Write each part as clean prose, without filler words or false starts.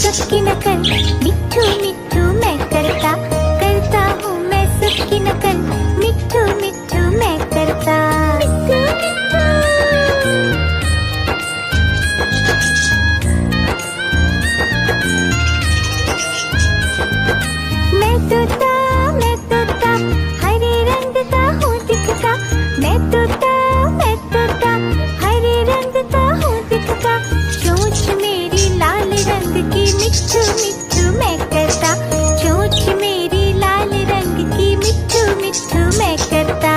सबकी नकल, मिट्ठू मिट्ठू मैं करता, करता हूँ मैं सबकी नकल, मिट्ठू मिट्ठू मैं करता। मैं तोता हरे रंग का हूँ दिखता, मैं तोता हरे रंग का हूँ दिखता, चोंच मेरी लाल रंग की, मिट्ठू मिट्ठू मैं करता, चोंच मेरी लाल रंग की, मिट्ठू मिट्ठू मैं करता।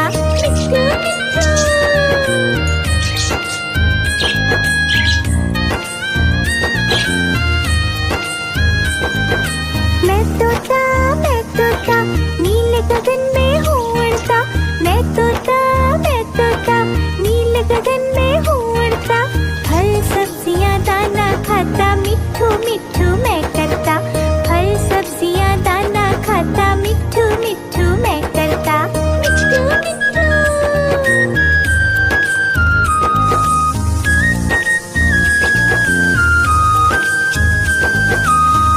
मैं तोता नीले गगन में हूँ उड़ता, मैं तोता नीले गगन में हूँ उड़ता, फल सब्जियाँ दाना खाता, मिट्ठू मिट्ठू मैं करता, फल सब्जियाँ दाना खाता, मिट्ठू मिट्ठू मैं करता।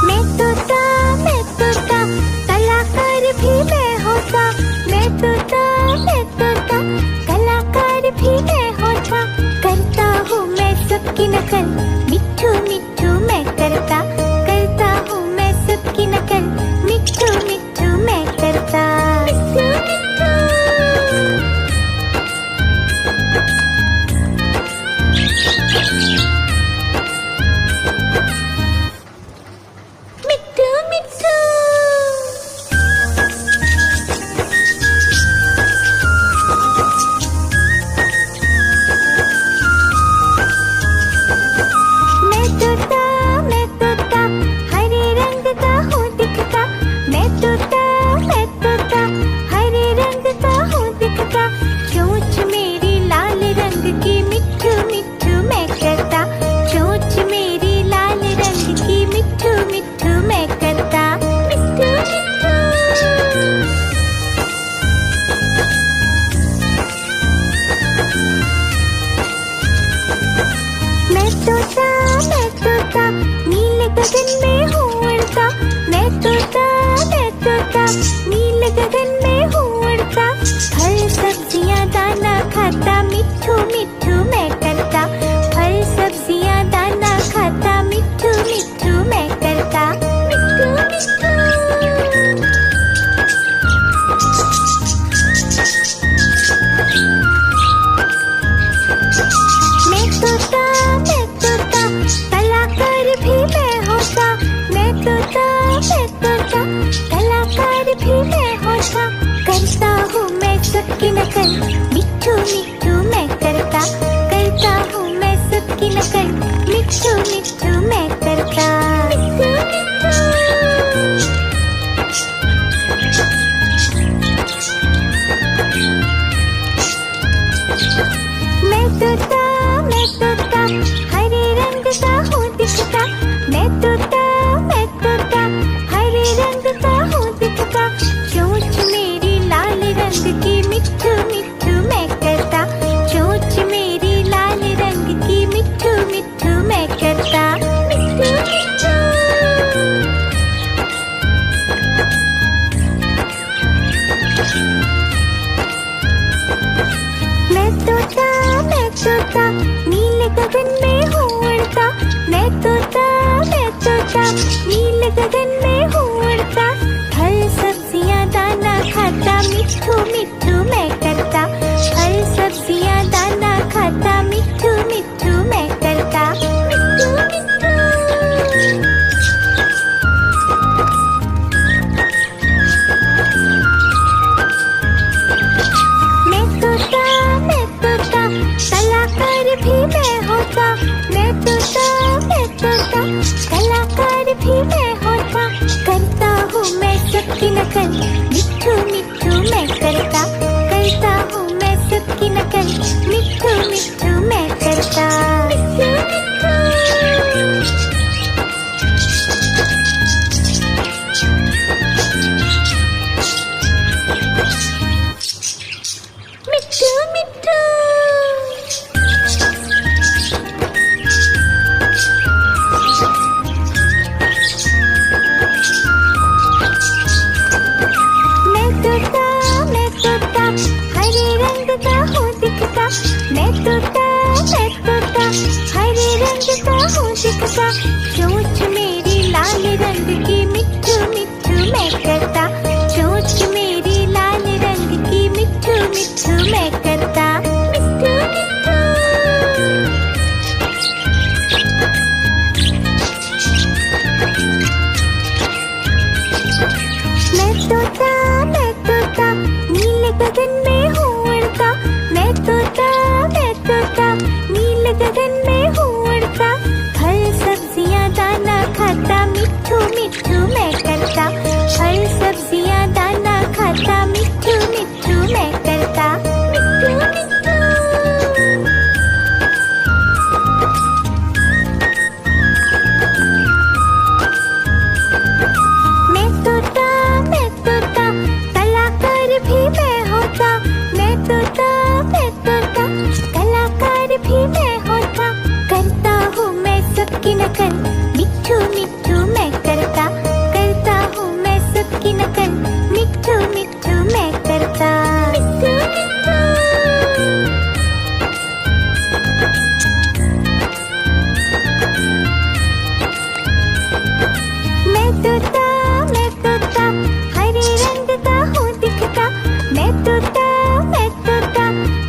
मैं तोता कलाकार भी मैं होता, मैं तोता कलाकार भी मैं होता, करता हूँ मैं सबकी नकल, मिट्ठू मिट्ठू मैं करता, करता हूँ मैं सबकी नकल, मिट्ठू मिट्ठू मैं करता। मिट्ठू मिट्ठू मैं तोता हरे रंग का हूँ दिखता, मैं तोता हरे रंग का हूँ दिखता, चोंच मेरी लाल रंग की, मिट्ठू मिट्ठू मैं करता, चोंच मेरी लाल रंग की, मिट्ठू मिट्ठू मैं करता। मैं तोता नीले गगन में हूँ उड़ता, मैं तोता नीले गगन में हूँ उड़ता, फल सब्जियाँ दाना खाता, मिट्ठू मिट्ठू मैं करता, फल सब्जियाँ दाना खाता, मिट्ठू मिट्ठू मैं करता। मैं तोता कलाकार भी मैं होता, मैं तोता कलाकार भी मैं होता, करता हूँ मैं सबकी नकल, मिट्ठू मिट्ठू मैं करता, करता हूँ मैं सबकी नकल, मिट्ठू मिट्ठू मैं करता। मैं तोता हरे रंग का हूँ दिखता, मैं तोता हरे रंग का हूँ दिखता, चोंच मेरी लाल रंग की, मिट्ठू मिट्ठू मैं करता, चोंच मेरी लाल रंग की, मिट्ठू मिट्ठू मैं करता। मैं तोता नीले गगन में हूँ उड़ता, मैं तोता नीले गगन में हूँ उड़ता, फल सब्जियाँ दाना खाता, मिट्ठू मिट्ठू मैं करता, फल सब्जियाँ दाना खाता, मिट्ठू मिट्ठू मैं करता। मैं तोता कलाकार भी मैं होता, मैं तोता कलाकार भी मैं होता, करता हूँ मैं सबकी नकल, मिट्ठू मिट्ठू मैं करता, तोता, चोंच मेरी लाल रंग की मिट्ठू मिट्ठू मैं करता, चोंच मेरी लाल रंग की मिट्ठू मिट्ठू मैं करता, मिट्ठू मिट्ठू। मैं तोता नीले गगन में हूँ उड़ता, मैं तोता नीले गगन में हूँ उड़ता, फल सब्जियाँ दाना खाता, मिट्ठू मिट्ठू मैं करता, फल सब्जियाँ दाना खाता, मिट्ठू मिट्ठू मैं करता, मिट्ठू मिट्ठू। मैं तोता कलाकार भी मैं होता, मैं तोता कलाकार भी मैं होता, करता हूँ मैं सबकी नकल, मिट्ठू मिट्ठू मैं करता हूँ मैं सबकी नकल, मिट्ठू मिट्ठू मैं करता, मिट्ठू मिट्ठू। मैं तोता हरे रंग का हूँ दिखता, मैं तोता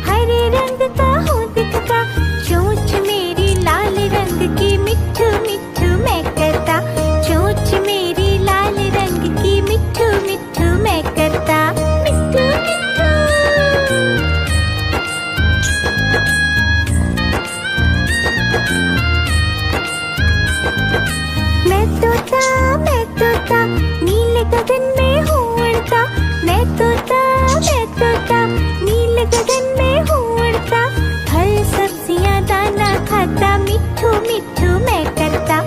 हरे रंग का हूँ दिखता, चोंच मेरी लाल रंग की मिट्ठू मिट्ठू मैं करता, चोंच मेरी लाल रंग की मिट्ठू मिट्ठू मैं करता, मिट्ठू मिट्ठू। मैं तोता नीले गगन में हूँ उड़ता, मैं तोता नीले गगन में हूँ उड़ता, फल सब्जियाँ दाना खाता, मिट्ठू मिट्ठू मैं करता,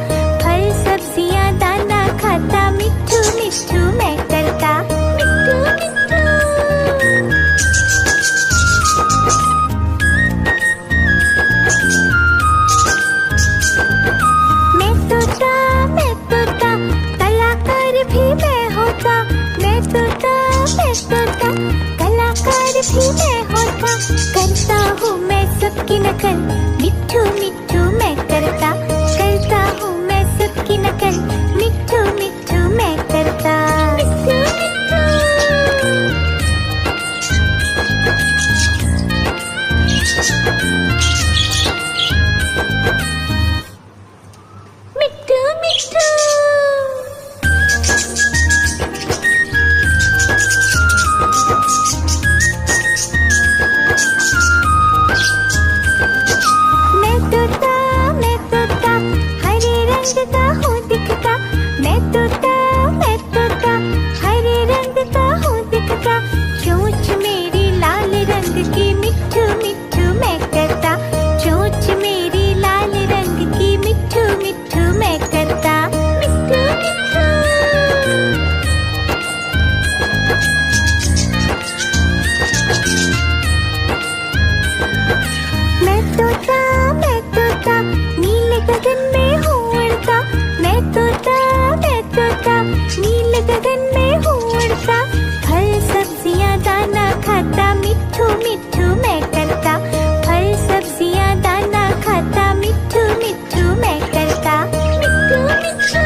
फल सब्जियाँ दाना खाता, मिट्ठू मिट्ठू मैं करता, मिट्ठू मिट्ठू। मैं तोता कलाकार भी मैं होता, मैं तोता कलाकार भी मैं होता, करता हूँ मैं सबकी नकल, मिट्ठू मिट्ठू मैं करता हूँ मैं सबकी नकल, मिट्ठू मिट्ठू मैं करता, मिट्ठू मिट्ठू। मिट्ठू मिट्ठू। मैं तोता हरे रंग का हूँ दिखता, मैं तोता हरे रंग का हूँ दिखता, चोंच मेरी लाल रंग की मिट्ठू मिट्ठू मैं करता, चोंच मेरी लाल रंग की मिट्ठू मिट्ठू मैं करता, मिट्ठू मिट्ठू। मैं तोता नीले गगन में हूँ उड़ता, मैं तोता नीले गगन में हूँ उड़ता, फल सब्जियाँ दाना खाता, मिट्ठू मिट्ठू मैं करता, फल सब्जियाँ दाना खाता, मिट्ठू मिट्ठू मैं करता, मिट्ठू मिट्ठू।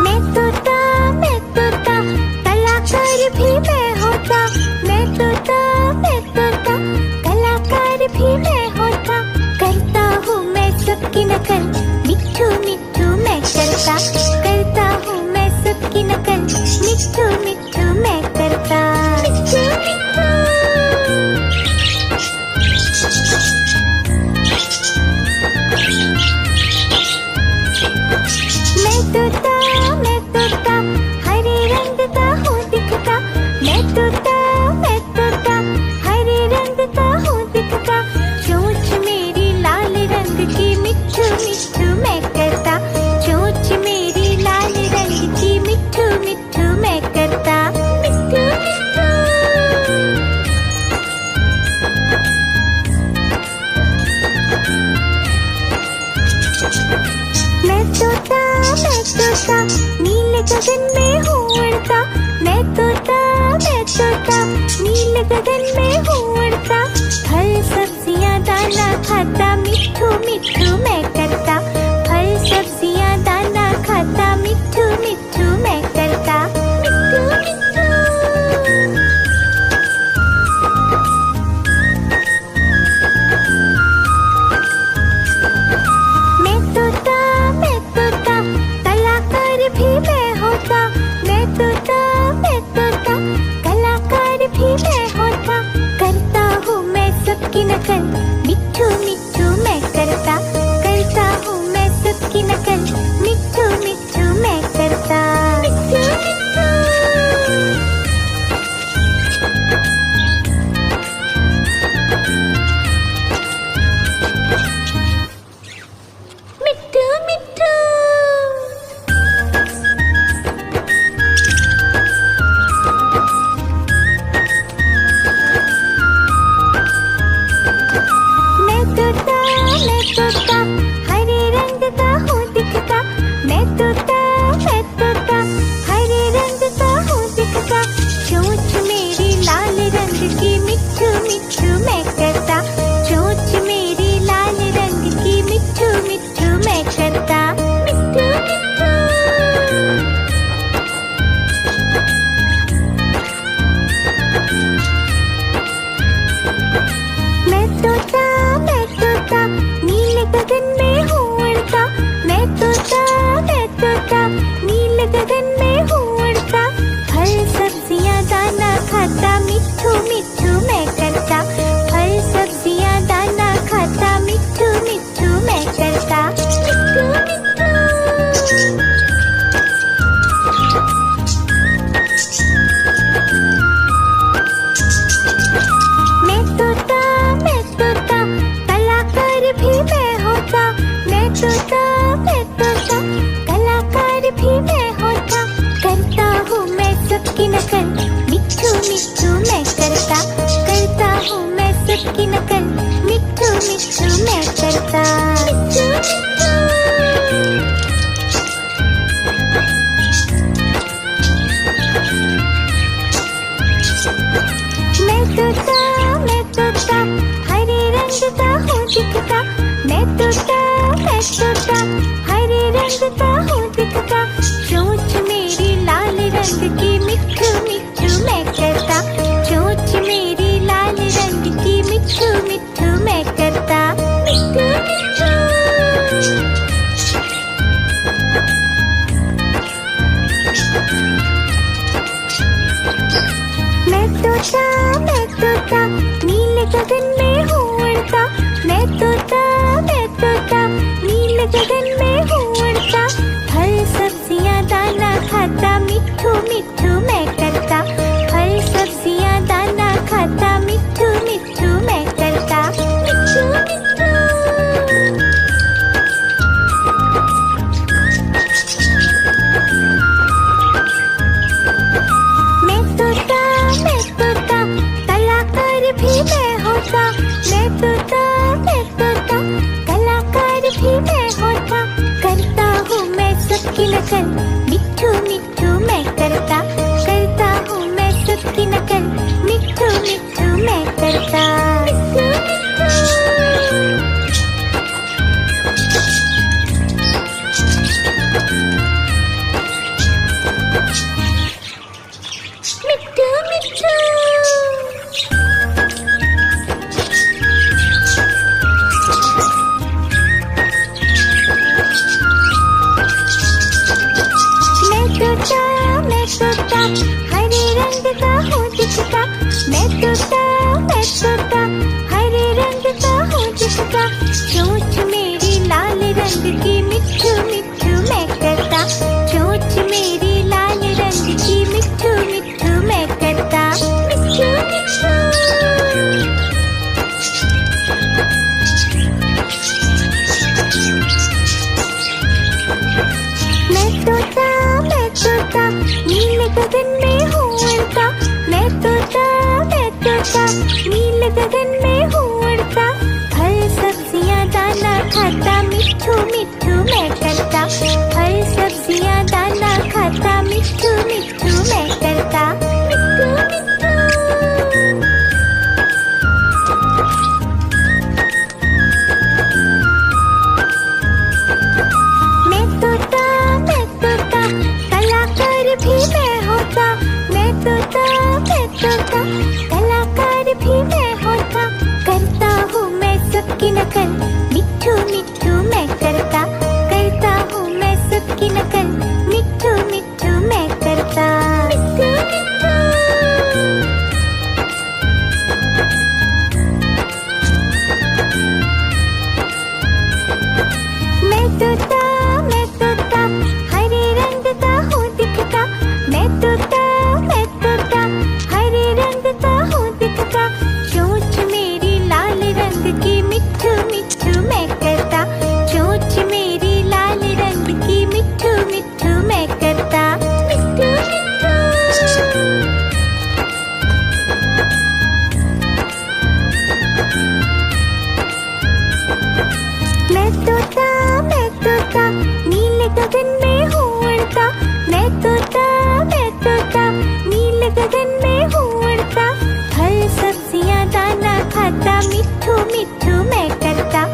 मैं तोता कलाकार भी मैं होता, मैं तोता कलाकार भी मैं होता, करता हूँ मैं सबकी नकल, मिट्ठू मिट्ठू मैं करता हूँ मैं सबकी नकल, मिट्ठू मिट्ठू मैं करता, मिट्ठू मिट्ठू। मैं तोता हरे रंग का हूँ दिखता, मैं तोता हरे रंग का हूँ दिखता, चोंच मेरी लाल रंग की मिट्ठू मिट्ठू मैं करता, चोंच मेरी लाल रंग की मिट्ठू मिट्ठू मैं करता, मिट्ठू मिट्ठू। मैं तोता नीले गगन में हूँ उड़ता, मैं तोता नीले गगन में हूँ उड़ता, फल सब्जियाँ दाना खाता, मिट्ठू मिट्ठू मैं करता। फल सब्जियाँ दाना खाता, मिट्ठू मिट्ठू मैं करता। मिट्ठू मिट्ठू। मैं तोता, कलाकार भी मैं होता। मैं तोता, कलाकार भी मैं होता। करता हूँ मैं सबकी नकल, मिट्ठू मिट्ठू मैं करता। करता हूँ मैं सबकी नकल, मिट्ठू मिट्ठू मैं करता। मिट्ठू मिट्ठू। मिट्ठू मिट्ठू। मैं तोता, हरे रंग का हूँ दिखता। मैं तोता, हरे रंग का हूँ दिखता। चोंच मेरी लाल रंग की, मिट्ठू मिट्ठू मैं करता। चोंच मेरी लाल रंग की, मिट्ठू मिट्ठू मैं करता। मिट्ठू मिट्ठू। मैं तोता, नीले गगन में हूँ उड़ता। मैं तोता, नीले गगन में हूँ उड़ता। फल सब्जियाँ दाना खाता, मिट्ठू मिट्ठू मैं करता। फल सब्जियाँ दाना खाता, मिट्ठू मिट्ठू मैं करता। मिट्ठू मिट्ठू। मैं तोता, कलाकार भी मैं होता। मैं तोता, कलाकार भी मैं होता। करता हूँ मैं सबकी नकल, मिट्ठू मिट्ठू मैं करता। करता हूँ मैं सबकी नकल, मिट्ठू मिट्ठू मैं करता। मिट्ठू मिट्ठू। मैं तोता, हरे रंग का हूँ दिखता। मैं तोता, हरे रंग का हूँ दिखता। चोंच मेरी लाल रंग की, मिट्ठू मिट्ठू मैं करता। चोंच मेरी लाल रंग की, मिट्ठू मिट्ठू मैं करता। मिट्ठू मिट्ठू। मैं तोता, नीले गगन में हूँ उड़ता। मैं तोता, नीले गगन में हूँ उड़ता। फल सब्जियाँ दाना खाता, मिट्ठू मिट्ठू मैं करता। फल सब्जियाँ दाना खाता, मिट्ठू मिट्ठू मैं करता। मिट्ठू मिट्ठू। मैं तोता, कलाकार भी मैं होता। मैं तोता, कलाकार भी मैं होता। करता हूँ मैं सबकी नकल, मिट्ठू मिट्ठू मैं करता। करता हूँ मैं सबकी नकल, मिट्ठू मिट्ठू मैं करता। मिट्ठू मिट्ठू। मिट्ठू मिट्ठू। मैं तोता, हरे रंग का हूँ दिखता। मैं तोता, हरे रंग का हूँ दिखता। चोंच मेरी लाल रंग की, मिट्ठू मिट्ठू मैं करता। चोंच मेरी लाल रंग की, मिट्ठू मिट्ठू मैं करता। मिट्ठू मिट्ठू। मैं तोता, नीले गगन में हूँ उड़ता। मैं तोता, नीले गगन में हूँ उड़ता। फल सब्जियाँ दाना खाता, मिट्ठू मिट्ठू मैं करता। फल सब्जियाँ दाना खाता, मिट्ठू मिट्ठू मैं करता। मिट्ठू मिट्ठू। भी मैं होता, मैं तोता, मैं तोता, कलाकार भी मैं होता। करता हूँ मैं सबकी नकल, मिट्ठू मिट्ठू मैं करता हूँ मैं सबकी नकल, मिट्ठू मिट्ठू मैं करता। मिट्ठू मिट्ठू मैं तोता हरे रंग का हूँ दिखता। मैं तोता हरे रंग का हूँ दिखता। चोंच मेरी लाल रंग की, मिट्ठू मिट्ठू मैं करता। चोंच मेरी लाल रंग की, मिट्ठू मिट्ठू मैं करता। मिट्ठू मिट्ठू मैं तोता नीले गगन में हूँ उड़ता। मैं तोता नीले गगन में हूँ उड़ता। फल सब्जियाँ दाना खाता, मिट्ठू मिट्ठू मैं करता।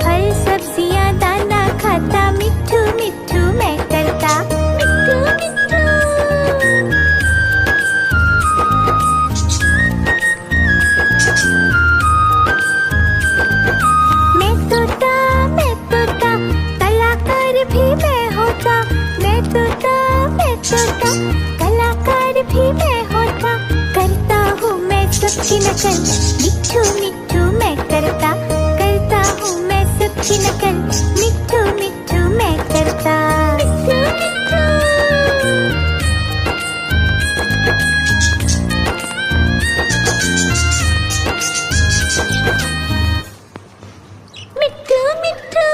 फल सब्जियाँ दाना खाता, मिट्ठू मिट्ठू मैं करता। मिट्ठू मिट्ठू मैं तोता कलाकार भी मैं होता। मैं तोता कलाकार भी मैं होता। करता हूँ मैं सबकी नकल, मिट्ठू मिट्ठू मैं करता हूँ मैं सबकी नकल, मिट्ठू मिट्ठू मैं करता। मिट्ठू मिट्ठू मिट्ठू मिट्ठू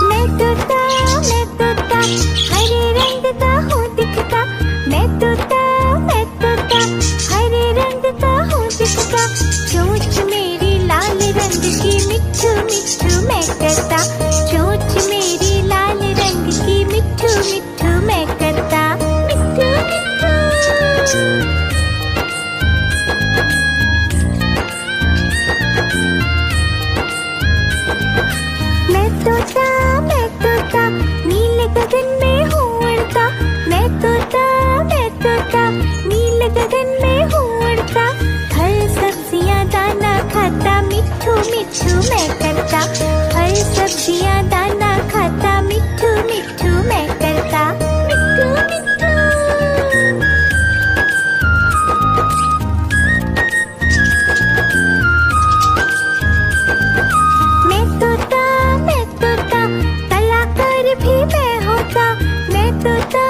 मैं तोता हरे रंग का हूँ दिखता। मैं तोता हरे रंग का हूँ दिखता। चोंच मेरी लाल रंग की, मिट्ठू मिट्ठू मैं करता। चोंच मेरी लाल रंग की, मिट्ठू मिट्ठू मैं करता। मिट्ठू मिट्ठू मैं तोता नीले गगन में हूँ उड़ता। मैं तोता नीले गगन में हूँ उड़ता। फल सब्जियाँ दाना खाता, मिट्ठू मिट्ठू मैं करता। फल सब्जियाँ दाना खाता, मिट्ठू मिट्ठू मैं करता। मिट्ठू मिट्ठू मैं तोता कलाकार भी मैं होता। मैं तोता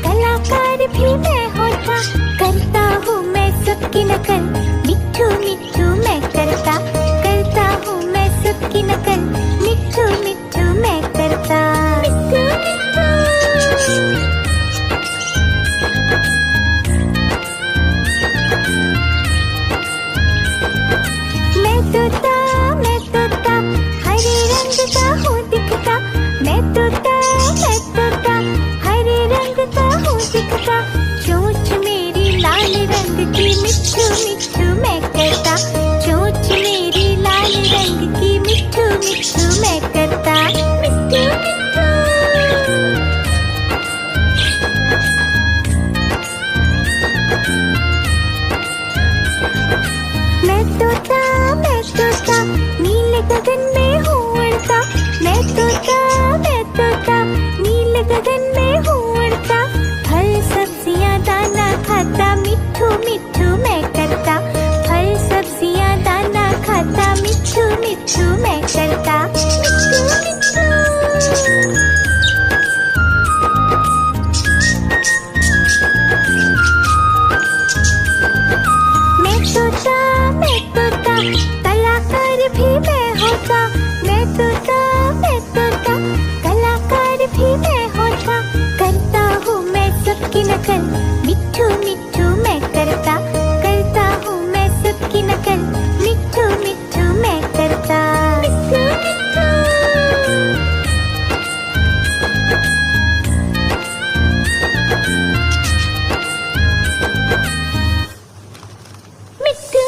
कलाकार भी मैं होता। करता हूँ मैं सबकी नकल, मिट्ठू मिट्ठू मैं करता हूँ मैं सबकी नकल, मिट्ठू मिट्ठू मैं करता। मिट्ठू मिट्ठू मैं तोता हरे रंग का हूँ दिखता। मैं तोता हरे रंग का हूँ दिखता। चोंच मेरी लाल रंग की, मिट्ठू मिट्ठू मैं करता। चोंच मेरी लाल रंग की, मिट्ठू मिट्ठू मैं करता। मिट्ठू मिट्ठू मैं तोता नीले गगन में हूँ उड़ता। मैं तोता नीले गगन में हूँ उड़ता। फल सब्जियाँ दाना खाता, मिट्ठू मिट्ठू मैं करता। फल सब्जियाँ दाना खाता, मिट्ठू मिट्ठू मैं करता। मिट्ठू मिट्ठू मैं तोता कलाकार भी मैं होता। मैं तोता कलाकार भी मैं होता। करता हूँ मैं सबकी नकल, मिट्ठू मिट्ठू मैं करता हूँ मैं सबकी नकल, मिट्ठू मिट्ठू मैं करता। मिट्ठू मिट्ठू मिट्ठू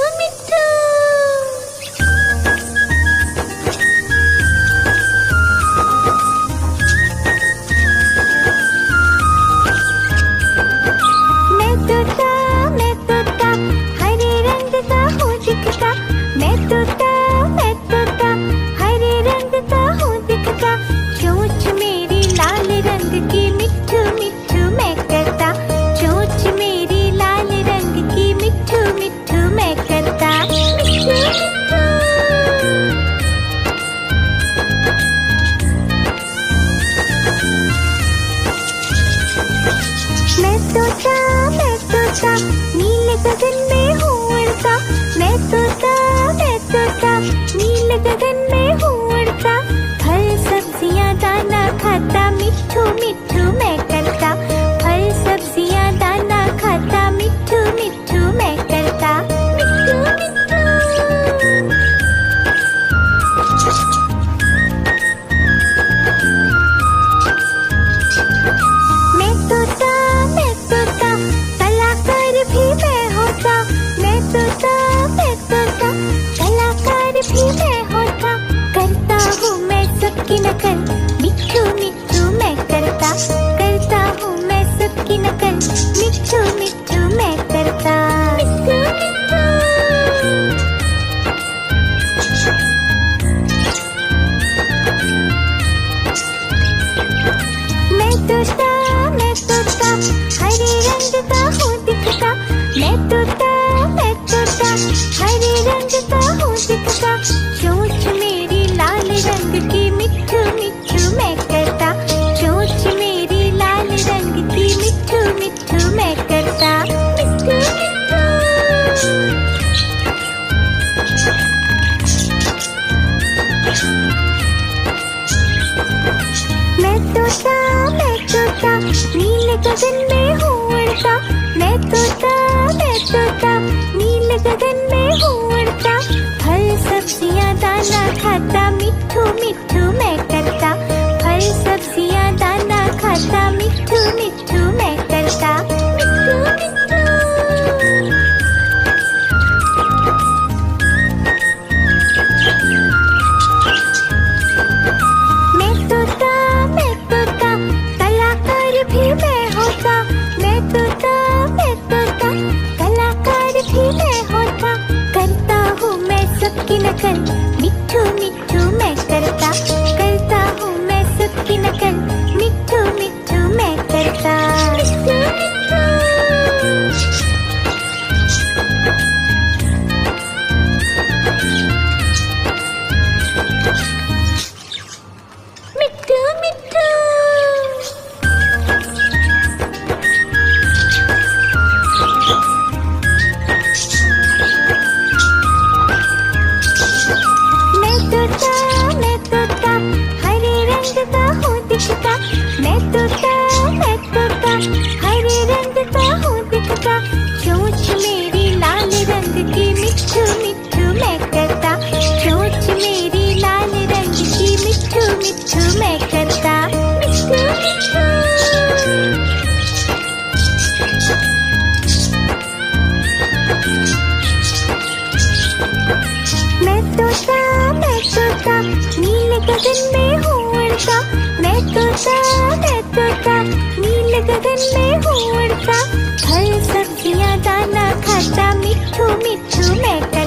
गगन में हूँ उड़ता, मैं तोता नीले गगन में हूँ उड़ता। फल सब्जियाँ दाना खाता, मिट्ठू मिट्ठू मैं करता। फल सब्जियाँ दाना खाता, मिट्ठू मिट्ठू मैं करता। मिट्ठू मिट्ठू। मैं तोता कलाकार भी मैं होता। मैं तोता कलाकार भी मैं होता। करता हूँ मैं सबकी नकल, मिट्ठू मिट्ठू मैं करता। करता हूँ मैं सबकी नकल, मिट्ठू मिट्ठू मैं करता। मिट्ठू मिट्ठू। मिट्ठू मिट्ठू। मैं तोता हरे रंग का हूँ दिखता। मैं तोता हरे रंग का हूँ दिखता। चोंच मेरी लाल रंग की, मिट्ठू मिट्ठू मैं करता। चोंच मेरी लाल रंग की, मिट्ठू मिट्ठू मैं करता। मिट्ठू मिट्ठू। मैं तोता नीले गगन में हूँ उड़ता। मैं तोता